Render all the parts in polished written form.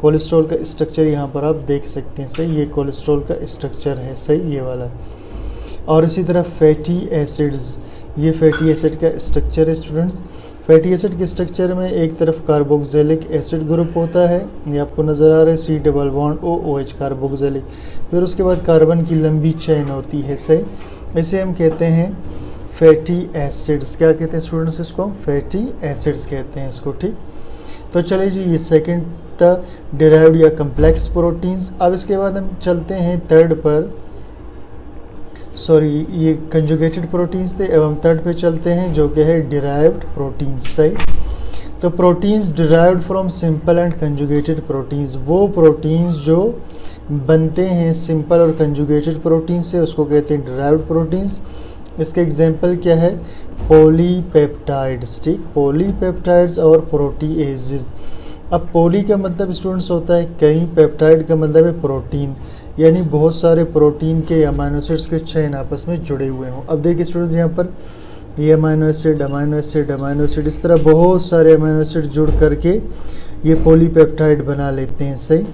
Cholesterol का structure यहाँ पर आप देख सकते हैं, सही, ये कोलेस्ट्रॉल का स्ट्रक्चर है, सही, ये वाला। और इसी तरह फैटी एसिड्स, ये फैटी एसिड का स्ट्रक्चर है स्टूडेंट्स। फैटी एसिड के स्ट्रक्चर में एक तरफ कार्बोक्सिलिक एसिड ग्रुप होता है, ये आपको नज़र आ रहा है, C double bond OOH carboxylic, फिर उसके बाद कार्बन की लंबी चेन होती है, सही। इसे हम कहते हैं फैटी एसिड्स। क्या कहते हैं स्टूडेंट्स इसको? फैटी एसिड्स कहते हैं इसको, ठीक। तो चलिए जी, ये सेकंड था डिराइव्ड या कम्प्लेक्स प्रोटीन्स। अब इसके बाद हम चलते हैं थर्ड पर, सॉरी ये कंजुगेटेड प्रोटीन्स थे, अब हम थर्ड पे चलते हैं जो कि है डिराइव्ड प्रोटीन्स, सही। तो proteins derived from simple and conjugated proteins, वो प्रोटीन्स जो बनते हैं सिंपल और कंजुगेटेड प्रोटीन्स से, उसको कहते हैं डिराइव्ड प्रोटीन्स। इसके एग्जांपल क्या है? पॉलीपेप्टाइड्स, ठीक, पॉलीपेप्टाइड्स और प्रोटीएजेस। अब पॉली का मतलब स्टूडेंट्स होता है कई, पेप्टाइड का मतलब है प्रोटीन, यानी बहुत सारे प्रोटीन के अमाइनो एसिड्स के चेन आपस में जुड़े हुए हों। अब देखिए स्टूडेंट्स, यहाँ पर ये amino acid, amino acid, amino acid, इस तरह बहुत सारे अमाइनो एसिड जुड़ करके ये पॉलीपेप्टाइड बना लेते हैं, सही।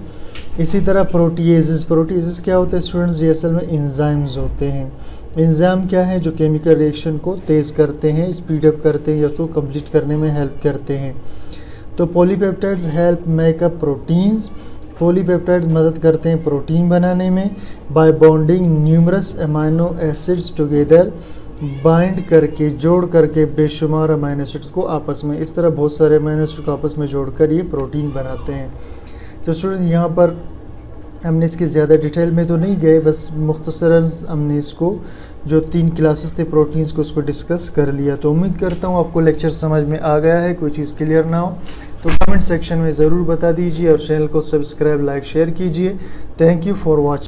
इसी तरह प्रोटीएजेस, प्रोटीएजेस क्या होता है स्टूडेंट्स? ये असल में एंजाइम्स होते हैं। एंजाइम क्या है? जो केमिकल रिएक्शन को तेज़ करते हैं, स्पीड अप करते हैं या उसको कंप्लीट करने में हेल्प करते हैं। तो polypeptides help make up proteins, polypeptides मदद करते हैं प्रोटीन बनाने में by bonding numerous amino acids together, bind करके, जोड़ करके बेशुमार अमाइनो एसिड्स को आपस में, इस तरह बहुत सारे अमाइनो एसिड को आपस में जोड़कर ये प्रोटीन बनाते हैं। तो स्टूडेंट यहाँ पर हमने इसकी ज़्यादा डिटेल में तो नहीं गए, बस मुख्तसरन हमने इसको जो 3 क्लासेस थे प्रोटीन्स को उसको डिस्कस कर लिया। तो उम्मीद करता हूँ आपको लेक्चर समझ में आ गया है। कोई चीज़ क्लियर ना हो तो कमेंट सेक्शन में ज़रूर बता दीजिए और चैनल को सब्सक्राइब, लाइक, शेयर कीजिए। Thank you for watching.